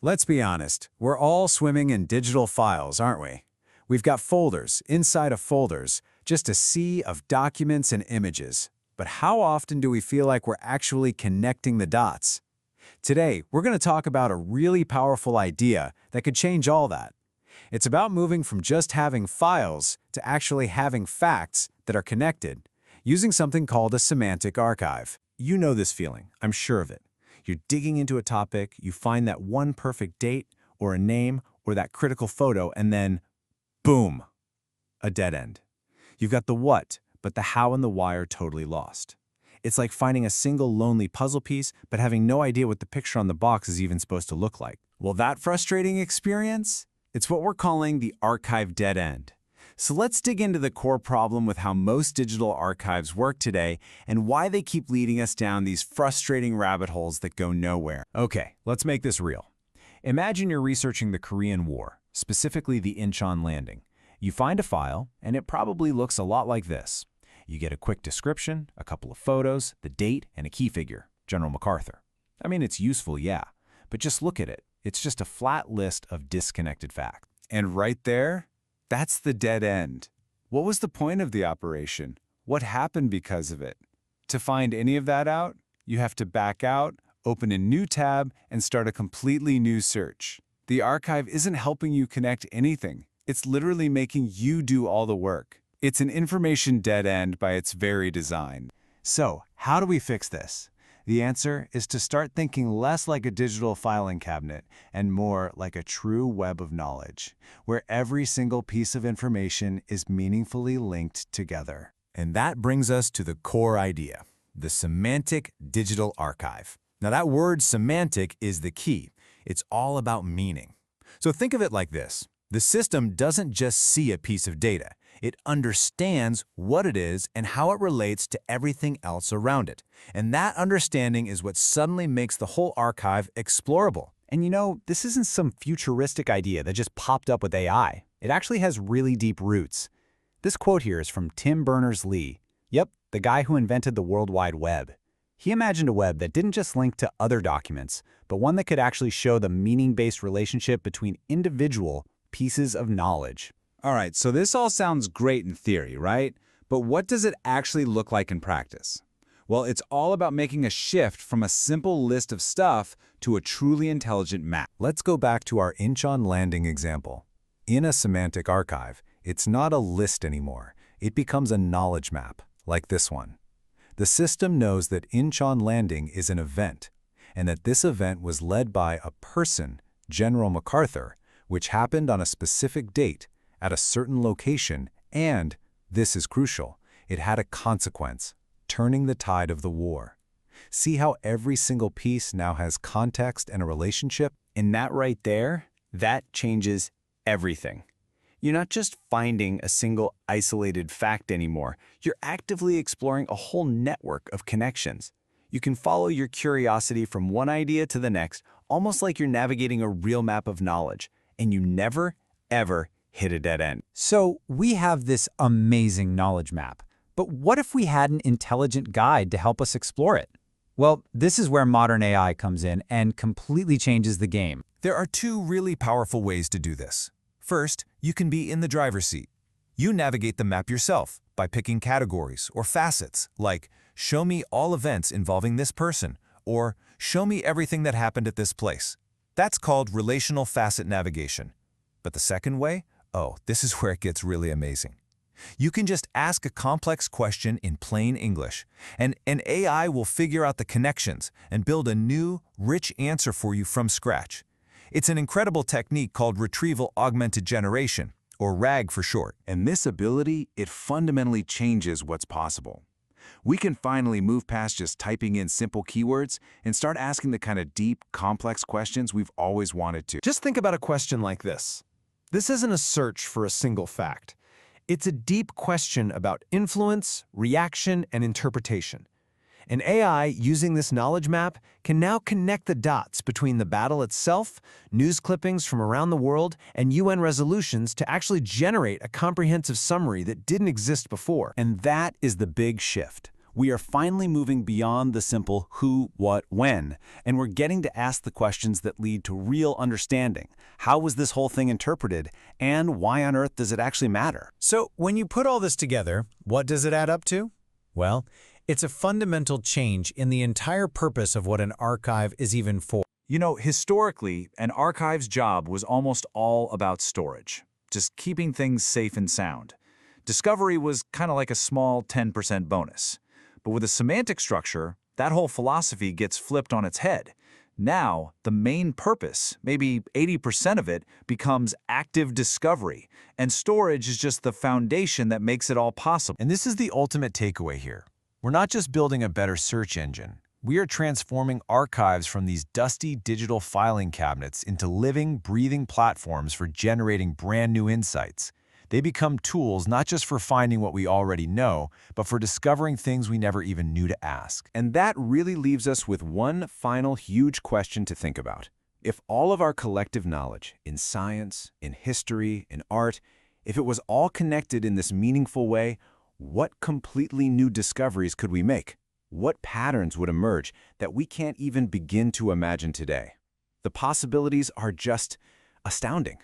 Let's be honest, we're all swimming in digital files, aren't we? We've got folders inside of folders, just a sea of documents and images. But how often do we feel like we're actually connecting the dots? Today, we're going to talk about a really powerful idea that could change all that. It's about moving from just having files to actually having facts that are connected, using something called a semantic archive. You know this feeling, I'm sure of it. You're digging into a topic, you find that one perfect date, or a name, or that critical photo, and then, boom, a dead end. You've got the what, but the how and the why are totally lost. It's like finding a single lonely puzzle piece, but having no idea what the picture on the box is even supposed to look like. Well, that frustrating experience? It's what we're calling the archive dead end. So let's dig into the core problem with how most digital archives work today and why they keep leading us down these frustrating rabbit holes that go nowhere. Okay, let's make this real. Imagine you're researching the Korean War, specifically the Incheon landing. You find a file, and it probably looks a lot like this. You get a quick description, a couple of photos, the date, and a key figure, General MacArthur. I mean, it's useful, yeah, but just look at it. It's just a flat list of disconnected facts. And right there, that's the dead end. What was the point of the operation? What happened because of it? To find any of that out, you have to back out, open a new tab, and start a completely new search. The archive isn't helping you connect anything. It's literally making you do all the work. It's an information dead end by its very design. So, how do we fix this? The answer is to start thinking less like a digital filing cabinet and more like a true web of knowledge, where every single piece of information is meaningfully linked together. And that brings us to the core idea, the Semantic Digital Archive. Now that word semantic is the key. It's all about meaning. So think of it like this. The system doesn't just see a piece of data. It understands what it is and how it relates to everything else around it. And that understanding is what suddenly makes the whole archive explorable. And you know, this isn't some futuristic idea that just popped up with AI. It actually has really deep roots. This quote here is from Tim Berners-Lee. Yep, the guy who invented the World Wide Web. He imagined a web that didn't just link to other documents, but one that could actually show the meaning-based relationship between individual pieces of knowledge. All right, so this all sounds great in theory, right? But what does it actually look like in practice? Well, it's all about making a shift from a simple list of stuff to a truly intelligent map. Let's go back to our Incheon landing example. In a semantic archive, it's not a list anymore. It becomes a knowledge map, like this one. The system knows that Incheon landing is an event, and that this event was led by a person, General MacArthur, which happened on a specific date, at a certain location, and, this is crucial, it had a consequence, turning the tide of the war. See how every single piece now has context and a relationship? And that right there, that changes everything. You're not just finding a single isolated fact anymore. You're actively exploring a whole network of connections. You can follow your curiosity from one idea to the next, almost like you're navigating a real map of knowledge, and you never, ever hit a dead end. So we have this amazing knowledge map, but what if we had an intelligent guide to help us explore it? Well, this is where modern AI comes in and completely changes the game. There are two really powerful ways to do this. First, you can be in the driver's seat. You navigate the map yourself by picking categories or facets like, show me all events involving this person, or show me everything that happened at this place. That's called relational facet navigation. But the second way? Oh, this is where it gets really amazing. You can just ask a complex question in plain English, and an AI will figure out the connections and build a new, rich answer for you from scratch. It's an incredible technique called retrieval augmented generation, or RAG for short. And this ability, it fundamentally changes what's possible. We can finally move past just typing in simple keywords and start asking the kind of deep, complex questions we've always wanted to. Just think about a question like this. This isn't a search for a single fact. It's a deep question about influence, reaction, and interpretation. An AI using this knowledge map can now connect the dots between the battle itself, news clippings from around the world, and UN resolutions to actually generate a comprehensive summary that didn't exist before. And that is the big shift. We are finally moving beyond the simple who, what, when, and we're getting to ask the questions that lead to real understanding. How was this whole thing interpreted, and why on earth does it actually matter? So when you put all this together, what does it add up to? Well, it's a fundamental change in the entire purpose of what an archive is even for. You know, historically, an archive's job was almost all about storage, just keeping things safe and sound. Discovery was kind of like a small 10% bonus. But with a semantic structure, that whole philosophy gets flipped on its head. Now, the main purpose, maybe 80% of it, becomes active discovery, and storage is just the foundation that makes it all possible. And this is the ultimate takeaway here. We're not just building a better search engine. We are transforming archives from these dusty digital filing cabinets into living, breathing platforms for generating brand new insights. They become tools not just for finding what we already know, but for discovering things we never even knew to ask. And that really leaves us with one final huge question to think about. If all of our collective knowledge in science, in history, in art, if it was all connected in this meaningful way, what completely new discoveries could we make? What patterns would emerge that we can't even begin to imagine today? The possibilities are just astounding.